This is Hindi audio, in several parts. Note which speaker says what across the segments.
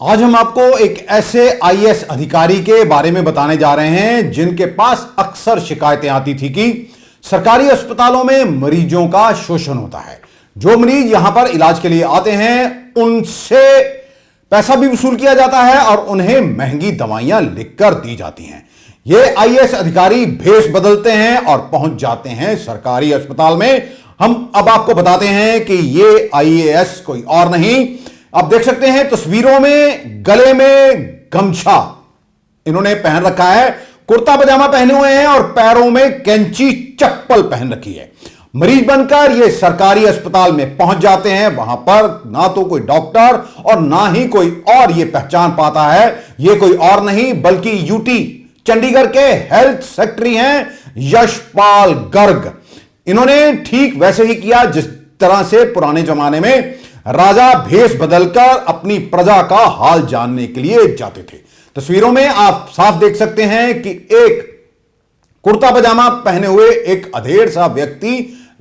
Speaker 1: आज हम आपको एक ऐसे आईएएस अधिकारी के बारे में बताने जा रहे हैं जिनके पास अक्सर शिकायतें आती थी कि सरकारी अस्पतालों में मरीजों का शोषण होता है। जो मरीज यहां पर इलाज के लिए आते हैं उनसे पैसा भी वसूल किया जाता है और उन्हें महंगी दवाइयां लिखकर दी जाती हैं। ये आईएएस अधिकारी भेष बदलते हैं और पहुंच जाते हैं सरकारी अस्पताल में। हम अब आपको बताते हैं कि ये आईएएस कोई और नहीं, आप देख सकते हैं तस्वीरों में गले में गमछा इन्होंने पहन रखा है, कुर्ता पजामा पहने हुए हैं और पैरों में कैंची चप्पल पहन रखी है। मरीज बनकर ये सरकारी अस्पताल में पहुंच जाते हैं। वहां पर ना तो कोई डॉक्टर और ना ही कोई और ये पहचान पाता है ये कोई और नहीं बल्कि यूटी चंडीगढ़ के हेल्थ सेक्रेटरी हैं यशपाल गर्ग। इन्होंने ठीक वैसे ही किया जिस तरह से पुराने जमाने में राजा भेष बदलकर अपनी प्रजा का हाल जानने के लिए जाते थे। तस्वीरों में आप साफ देख सकते हैं कि एक कुर्ता पजामा पहने हुए एक अधेड़ सा व्यक्ति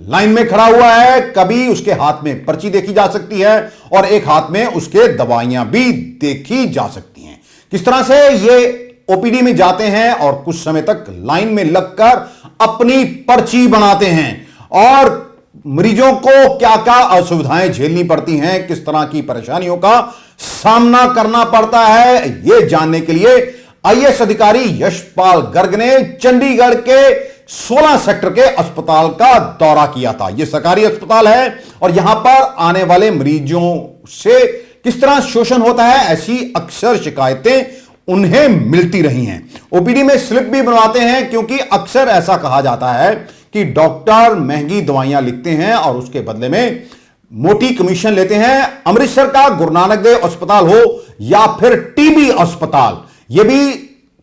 Speaker 1: लाइन में खड़ा हुआ है। कभी उसके हाथ में पर्ची देखी जा सकती है और एक हाथ में उसके दवाइयां भी देखी जा सकती हैं। किस तरह से ये ओपीडी में जाते हैं और कुछ समय तक लाइन में लगकर अपनी पर्ची बनाते हैं और मरीजों को क्या क्या असुविधाएं झेलनी पड़ती हैं, किस तरह की परेशानियों का सामना करना पड़ता है, यह जानने के लिए आईएएस अधिकारी यशपाल गर्ग ने चंडीगढ़ के 16 सेक्टर के अस्पताल का दौरा किया था। यह सरकारी अस्पताल है और यहां पर आने वाले मरीजों से किस तरह शोषण होता है ऐसी अक्सर शिकायतें उन्हें मिलती रही हैं। ओपीडी में स्लिप भी बनवाते हैं क्योंकि अक्सर ऐसा कहा जाता है कि डॉक्टर महंगी दवाइयां लिखते हैं और उसके बदले में मोटी कमीशन लेते हैं। अमृतसर का गुरु नानक देव अस्पताल हो या फिर टीबी अस्पताल, यह भी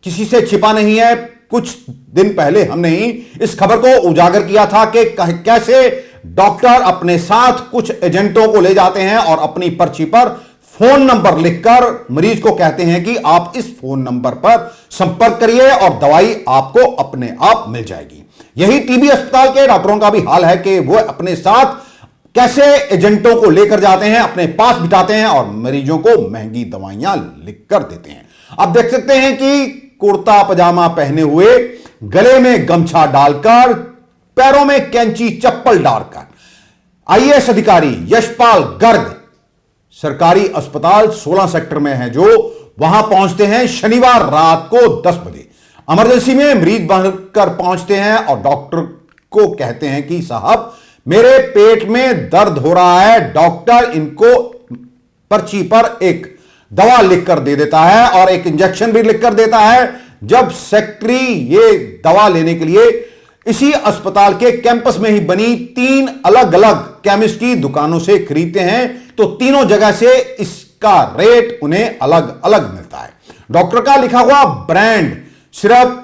Speaker 1: किसी से छिपा नहीं है। कुछ दिन पहले हमने ही इस खबर को उजागर किया था कि कैसे डॉक्टर अपने साथ कुछ एजेंटों को ले जाते हैं और अपनी पर्ची पर फोन नंबर लिखकर मरीज को कहते हैं कि आप इस फोन नंबर पर संपर्क करिए और दवाई आपको अपने आप मिल जाएगी। यही टीबी अस्पताल के डॉक्टरों का भी हाल है कि वो अपने साथ कैसे एजेंटों को लेकर जाते हैं, अपने पास बिठाते हैं और मरीजों को महंगी दवाइयां लिखकर देते हैं। आप देख सकते हैं कि कुर्ता पजामा पहने हुए, गले में गमछा डालकर, पैरों में कैंची चप्पल डालकर आईएएस अधिकारी यशपाल गर्ग सरकारी अस्पताल 16 सेक्टर में है जो वहां पहुंचते हैं शनिवार रात को 10 बजे। इमरजेंसी में मरीज बनकर पहुंचते हैं और डॉक्टर को कहते हैं कि साहब मेरे पेट में दर्द हो रहा है। डॉक्टर इनको पर्ची पर एक दवा लिखकर दे देता है और एक इंजेक्शन भी लिखकर देता है। जब सेक्रेटरी ये दवा लेने के लिए इसी अस्पताल के कैंपस में ही बनी 3 अलग अलग केमिस्ट की दुकानों से खरीदते हैं तो तीनों जगह से इसका रेट उन्हें अलग अलग मिलता है। डॉक्टर का लिखा हुआ ब्रांड सिर्फ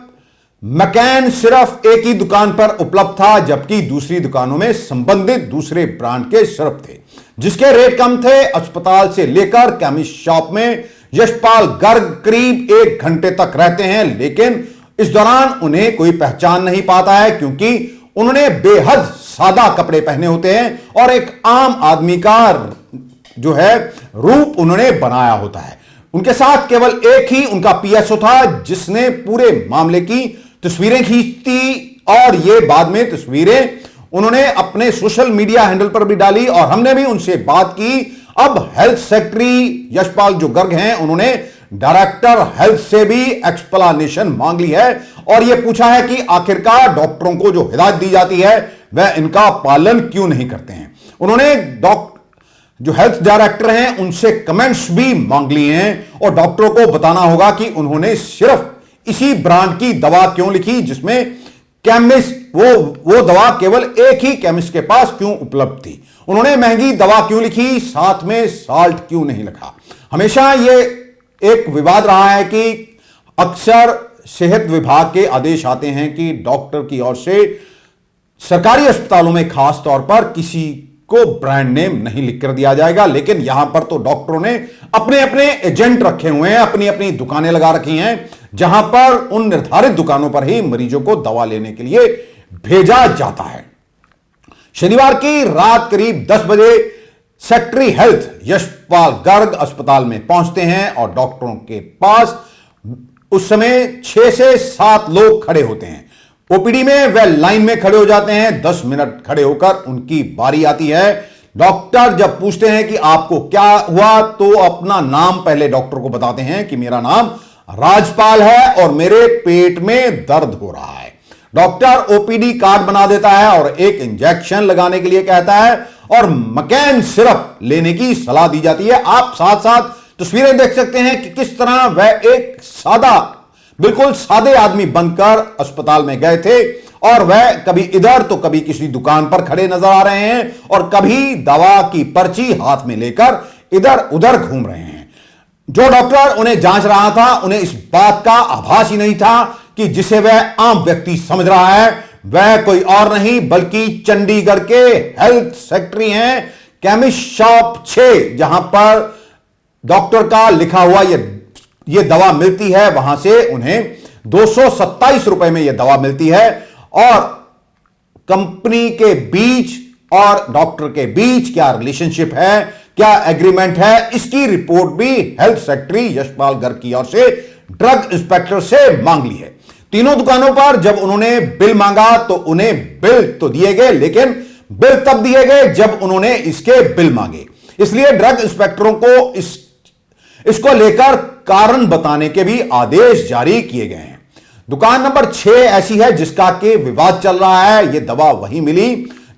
Speaker 1: मैकैन सिर्फ एक ही दुकान पर उपलब्ध था जबकि दूसरी दुकानों में संबंधित दूसरे ब्रांड के सिरप थे जिसके रेट कम थे। अस्पताल से लेकर केमिस्ट शॉप में यशपाल गर्ग करीब 1 घंटे तक रहते हैं लेकिन इस दौरान उन्हें कोई पहचान नहीं पाता है क्योंकि उन्होंने बेहद सादा कपड़े पहने होते हैं और एक आम आदमी का जो है रूप उन्होंने बनाया होता है। उनके साथ केवल एक ही उनका पीएसओ था जिसने पूरे मामले की तस्वीरें खींची और ये बाद में तस्वीरें उन्होंने अपने सोशल मीडिया हैंडल पर भी डाली और हमने भी उनसे बात की। अब हेल्थ सेक्रेटरी यशपाल जो गर्ग हैं उन्होंने डायरेक्टर हेल्थ से भी एक्सप्लेनेशन मांग ली है और यह पूछा है कि आखिरकार डॉक्टरों को जो हिदायत दी जाती है वह इनका पालन क्यों नहीं करते हैं। उन्होंने जो हेल्थ डायरेक्टर हैं उनसे कमेंट्स भी मांग लिए हैं और डॉक्टरों को बताना होगा कि उन्होंने सिर्फ इसी ब्रांड की दवा क्यों लिखी जिसमें केमिस्ट वो दवा केवल एक ही केमिस्ट के पास क्यों उपलब्ध थी। उन्होंने महंगी दवा क्यों लिखी, साथ में साल्ट क्यों नहीं लिखा। हमेशा यह एक विवाद रहा है कि अक्सर सेहत विभाग के आदेश आते हैं कि डॉक्टर की ओर से सरकारी अस्पतालों में खास तौर पर किसी को ब्रांड नेम नहीं लिखकर दिया जाएगा लेकिन यहां पर तो डॉक्टरों ने अपने अपने एजेंट रखे हुए हैं, अपनी अपनी दुकानें लगा रखी हैं जहां पर उन निर्धारित दुकानों पर ही मरीजों को दवा लेने के लिए भेजा जाता है। शनिवार की रात करीब 10 बजे सेक्रेटरी हेल्थ यशपाल गर्ग अस्पताल में पहुंचते हैं और डॉक्टरों के पास उस समय 6 से 7 लोग खड़े होते हैं। ओपीडी में वह लाइन में खड़े हो जाते हैं। 10 मिनट खड़े होकर उनकी बारी आती है। डॉक्टर जब पूछते हैं कि आपको क्या हुआ, तो अपना नाम पहले डॉक्टर को बताते हैं कि मेरा नाम राजपाल है और मेरे पेट में दर्द हो रहा है। डॉक्टर ओपीडी कार्ड बना देता है और एक इंजेक्शन लगाने के लिए कहता है और मकैन सिरप लेने की सलाह दी जाती है। आप साथ साथ तस्वीरें देख सकते हैं कि किस तरह वह एक बिल्कुल सादे आदमी बनकर अस्पताल में गए थे और वह कभी इधर तो कभी किसी दुकान पर खड़े नजर आ रहे हैं और कभी दवा की पर्ची हाथ में लेकर इधर उधर घूम रहे हैं। जो डॉक्टर उन्हें जांच रहा था, उन्हें इस बात का आभास ही नहीं था कि जिसे वह आम व्यक्ति समझ रहा है वह कोई और नहीं बल्कि चंडीगढ़ के हेल्थ सेक्रेटरी हैं। केमिस्ट शॉप 6 जहां पर डॉक्टर का लिखा हुआ यह दवा मिलती है, वहां से उन्हें 227 रुपए में यह दवा मिलती है और कंपनी के बीच और डॉक्टर के बीच क्या रिलेशनशिप है, क्या एग्रीमेंट है, इसकी रिपोर्ट भी हेल्थ सेक्रेटरी यशपाल गर्ग की ओर से ड्रग इंस्पेक्टर से मांग ली है। तीनों दुकानों पर जब उन्होंने बिल मांगा तो उन्हें बिल तो दिए गए, लेकिन बिल तब दिए गए जब उन्होंने इसके बिल मांगे। इसलिए ड्रग इंस्पेक्टरों को इसको लेकर कारण बताने के भी आदेश जारी किए गए हैं। दुकान नंबर 6 ऐसी है जिसका के विवाद चल रहा है। यह दवा वहीं मिली।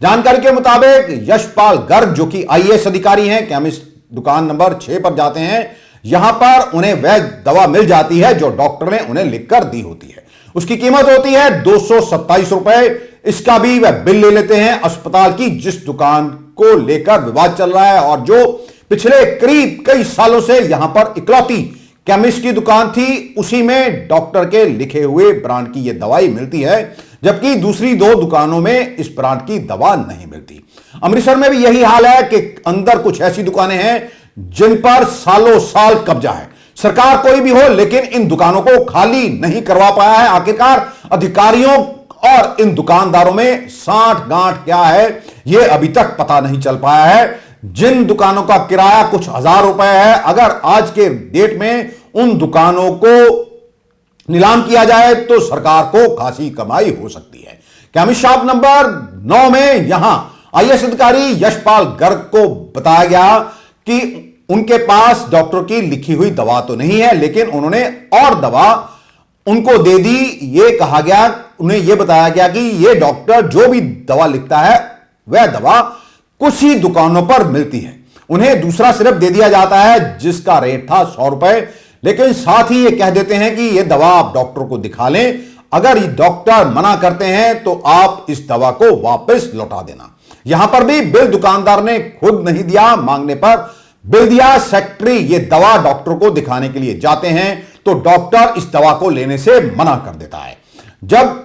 Speaker 1: जानकारी के मुताबिक यशपाल गर्ग जो कि आईएएस अधिकारी हैं, केमिस्ट दुकान नंबर 6 पर जाते हैं। यहां पर उन्हें वह दवा मिल जाती है जो डॉक्टर ने उन्हें लिखकर दी होती है। उसकी कीमत होती है 227 रुपए। इसका भी वह बिल ले लेते हैं। अस्पताल की जिस दुकान को लेकर विवाद चल रहा है और जो पिछले करीब कई सालों से यहां पर इकलौती केमिस्ट की दुकान थी, उसी में डॉक्टर के लिखे हुए ब्रांड की यह दवाई मिलती है, जबकि दूसरी 2 दुकानों में इस ब्रांड की दवा नहीं मिलती। अमृतसर में भी यही हाल है कि अंदर कुछ ऐसी दुकानें हैं जिन पर सालों साल कब्जा है। सरकार कोई भी हो, लेकिन इन दुकानों को खाली नहीं करवा पाया है। आखिरकार अधिकारियों और इन दुकानदारों में साठ गांठ क्या है, यह अभी तक पता नहीं चल पाया है। जिन दुकानों का किराया कुछ हजार रुपए है, अगर आज के डेट में उन दुकानों को नीलाम किया जाए तो सरकार को खासी कमाई हो सकती है। केमिस्ट शॉप नंबर 9 में यहां आईएएस अधिकारी यशपाल गर्ग को बताया गया कि उनके पास डॉक्टर की लिखी हुई दवा तो नहीं है, लेकिन उन्होंने और दवा उनको दे दी। यह कहा गया, उन्हें यह बताया गया कि यह डॉक्टर जो भी दवा लिखता है वह दवा कुछ ही दुकानों पर मिलती है। उन्हें दूसरा सिरप दे दिया जाता है जिसका रेट था 100 रुपए, लेकिन साथ ही यह कह देते हैं कि यह दवा आप डॉक्टर को दिखा लें। अगर डॉक्टर मना करते हैं तो आप इस दवा को वापस लौटा देना। यहां पर भी बिल दुकानदार ने खुद नहीं दिया, मांगने पर बिल दिया। सेक्रेटरी यह दवा डॉक्टर को दिखाने के लिए जाते हैं तो डॉक्टर इस दवा को लेने से मना कर देता है। जब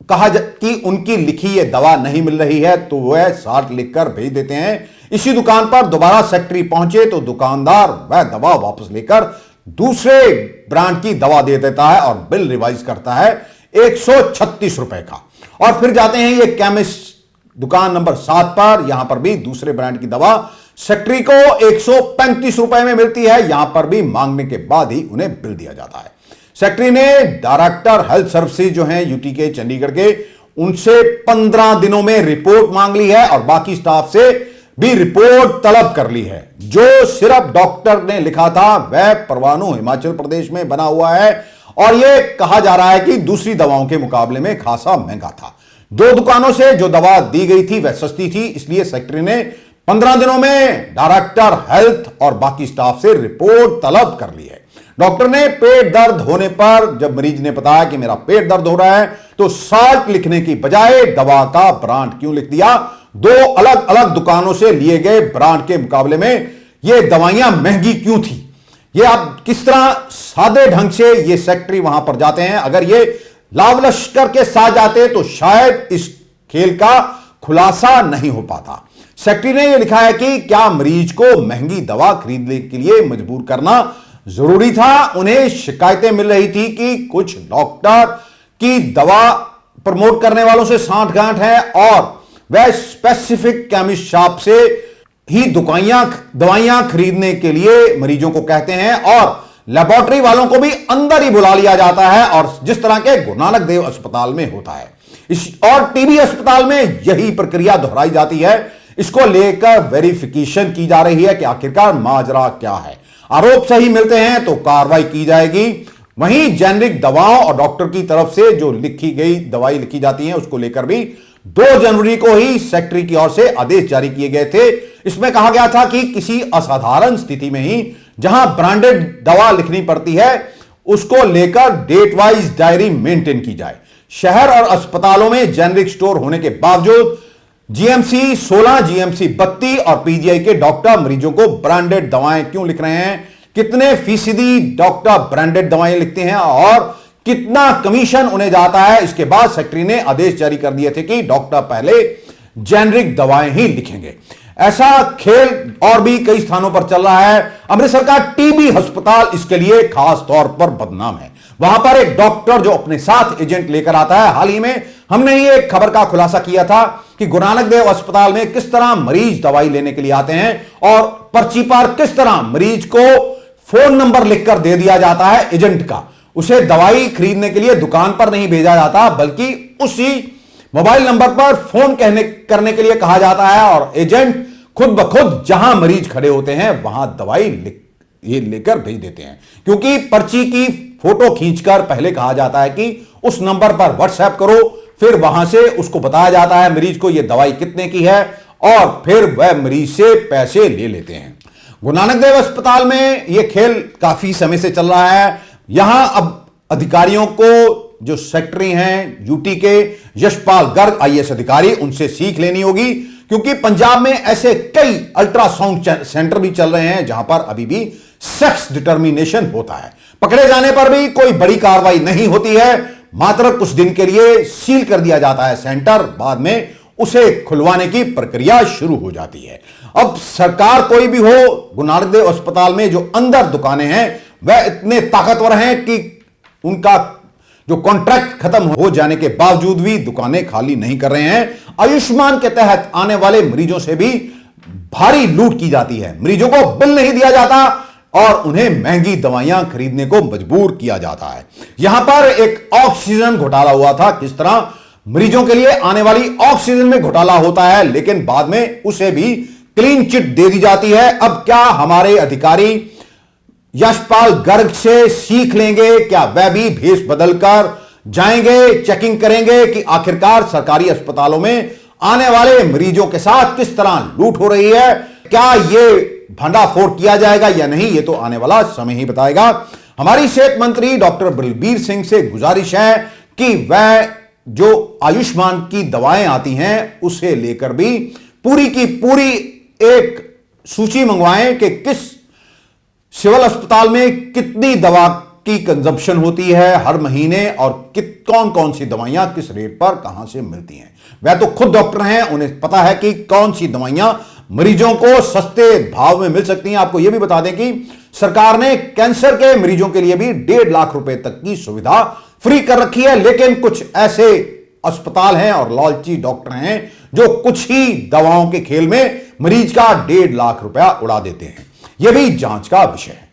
Speaker 1: कहा कि उनकी लिखी ये दवा नहीं मिल रही है तो वह 60 लिखकर भेज देते हैं। इसी दुकान पर दोबारा सेक्रेटरी पहुंचे तो दुकानदार वह दवा वापस लेकर दूसरे ब्रांड की दवा दे देता है और बिल रिवाइज करता है 136 रुपए का। और फिर जाते हैं ये केमिस्ट दुकान नंबर 7 पर। यहां पर भी दूसरे ब्रांड की दवा सेक्रेटरी को 135 रुपए में मिलती है। यहां पर भी मांगने के बाद ही उन्हें बिल दिया जाता है। सेक्रेटरी ने डायरेक्टर हेल्थ सर्विसेज जो हैं यूटी के चंडीगढ़ के, उनसे 15 दिनों में रिपोर्ट मांग ली है और बाकी स्टाफ से भी रिपोर्ट तलब कर ली है। जो सिर्फ डॉक्टर ने लिखा था वह परवाणु हिमाचल प्रदेश में बना हुआ है और यह कहा जा रहा है कि दूसरी दवाओं के मुकाबले में खासा महंगा था। 2 दुकानों से जो दवा दी गई थी वह सस्ती थी, इसलिए सेक्रेटरी ने 15 दिनों में डायरेक्टर हेल्थ और बाकी स्टाफ से रिपोर्ट तलब कर ली है। डॉक्टर ने पेट दर्द होने पर जब मरीज ने बताया कि मेरा पेट दर्द हो रहा है तो 60 लिखने की बजाय दवा का ब्रांड क्यों लिख दिया। 2 अलग अलग दुकानों से लिए गए ब्रांड के मुकाबले में ये दवाइयां महंगी क्यों थी। ये आप किस तरह सादे ढंग से ये सेक्रेटरी वहां पर जाते हैं। अगर ये लाव लश्कर के साथ जाते तो शायद इस खेल का खुलासा नहीं हो पाता। सेक्रेटरी ने यह लिखा है कि क्या मरीज को महंगी दवा खरीदने के लिए मजबूर करना जरूरी था। उन्हें शिकायतें मिल रही थी कि कुछ डॉक्टर की दवा प्रमोट करने वालों से सांठ गांठ है और वह स्पेसिफिक केमिस्ट शॉप से ही दवाइयां खरीदने के लिए मरीजों को कहते हैं और लेबोरेटरी वालों को भी अंदर ही बुला लिया जाता है, और जिस तरह के गुरु नानक देव अस्पताल में होता है और टीबी अस्पताल में यही प्रक्रिया दोहराई जाती है। इसको लेकर वेरिफिकेशन की जा रही है कि आखिरकार माजरा क्या है। आरोप सही मिलते हैं तो कार्रवाई की जाएगी। वहीं जेनरिक दवाओं और डॉक्टर की तरफ से जो लिखी गई दवाई लिखी जाती है उसको लेकर भी 2 जनवरी को ही सेक्रेटरी की ओर से आदेश जारी किए गए थे। इसमें कहा गया था कि किसी असाधारण स्थिति में ही जहां ब्रांडेड दवा लिखनी पड़ती है उसको लेकर डेट वाइज डायरी मेंटेन की जाए। शहर और अस्पतालों में जेनरिक स्टोर होने के बावजूद जीएमसी 16, जीएमसी 32 और पीजीआई के डॉक्टर मरीजों को ब्रांडेड दवाएं क्यों लिख रहे हैं, कितने फीसदी डॉक्टर ब्रांडेड दवाएं लिखते हैं और कितना कमीशन उन्हें जाता है। इसके बाद सेक्रेटरी ने आदेश जारी कर दिए थे कि डॉक्टर पहले जेनरिक दवाएं ही लिखेंगे। ऐसा खेल और भी कई स्थानों पर चल रहा है। अमृतसर का टीबी अस्पताल इसके लिए खास तौर पर बदनाम है। वहां पर एक डॉक्टर जो अपने साथ एजेंट लेकर आता है, हाल ही में हमने ही एक खबर का खुलासा किया था कि गुरु नानक देव अस्पताल में किस तरह मरीज दवाई लेने के लिए आते हैं और पर्ची पर किस तरह मरीज को फोन नंबर लिखकर दे दिया जाता है एजेंट का। उसे दवाई खरीदने के लिए दुकान पर नहीं भेजा जाता बल्कि उसी मोबाइल नंबर पर फोन करने के लिए कहा जाता है और एजेंट खुद ब खुद जहां मरीज खड़े होते हैं वहां दवाई लेकर भेज देते हैं। क्योंकि पर्ची की फोटो खींचकर पहले कहा जाता है कि उस नंबर पर व्हाट्सएप करो, फिर वहां से उसको बताया जाता है मरीज को यह दवाई कितने की है और फिर वह मरीज से पैसे ले लेते हैं। गुरु नानक देव अस्पताल में यह खेल काफी समय से चल रहा है। यहां अब अधिकारियों को, जो सेक्रेटरी हैं यूटी के यशपाल गर्ग आईएएस अधिकारी, उनसे सीख लेनी होगी। क्योंकि पंजाब में ऐसे कई अल्ट्रासाउंड सेंटर भी चल रहे हैं जहां पर अभी भी सेक्स डिटर्मिनेशन होता है। पकड़े जाने पर भी कोई बड़ी कार्रवाई नहीं होती है, मात्र कुछ दिन के लिए सील कर दिया जाता है सेंटर, बाद में उसे खुलवाने की प्रक्रिया शुरू हो जाती है। अब सरकार कोई भी हो, गुरु नानक देव अस्पताल में जो अंदर दुकानें हैं वह इतने ताकतवर हैं कि उनका जो कॉन्ट्रैक्ट खत्म हो जाने के बावजूद भी दुकानें खाली नहीं कर रहे हैं। आयुष्मान के तहत आने वाले मरीजों से भी भारी लूट की जाती है। मरीजों को बिल नहीं दिया जाता और उन्हें महंगी दवाइयां खरीदने को मजबूर किया जाता है। यहां पर एक ऑक्सीजन घोटाला हुआ था, किस तरह मरीजों के लिए आने वाली ऑक्सीजन में घोटाला होता है लेकिन बाद में उसे भी क्लीन चिट दे दी जाती है। अब क्या हमारे अधिकारी यशपाल गर्ग से सीख लेंगे? क्या वह भी भेष बदलकर जाएंगे, चेकिंग करेंगे कि आखिरकार सरकारी अस्पतालों में आने वाले मरीजों के साथ किस तरह लूट हो रही है? क्या यह भंडाफोड़ किया जाएगा या नहीं, यह तो आने वाला समय ही बताएगा। हमारी सेहत मंत्री डॉक्टर बलबीर सिंह से गुजारिश है कि वह जो आयुष्मान की दवाएं आती हैं उसे लेकर भी पूरी की पूरी एक सूची मंगवाएं कि किस सिविल अस्पताल में कितनी दवा की कंजप्शन होती है हर महीने और कौन कौन सी दवाइयां किस रेट पर कहां से मिलती हैं। वह तो खुद डॉक्टर हैं, उन्हें पता है कि कौन सी दवाइयां मरीजों को सस्ते भाव में मिल सकती हैं। आपको यह भी बता दें कि सरकार ने कैंसर के मरीजों के लिए भी 1.5 लाख रुपए तक की सुविधा फ्री कर रखी है। लेकिन कुछ ऐसे अस्पताल हैं और लालची डॉक्टर हैं जो कुछ ही दवाओं के खेल में मरीज का 1.5 लाख रुपया उड़ा देते हैं। यह भी जांच का विषय है।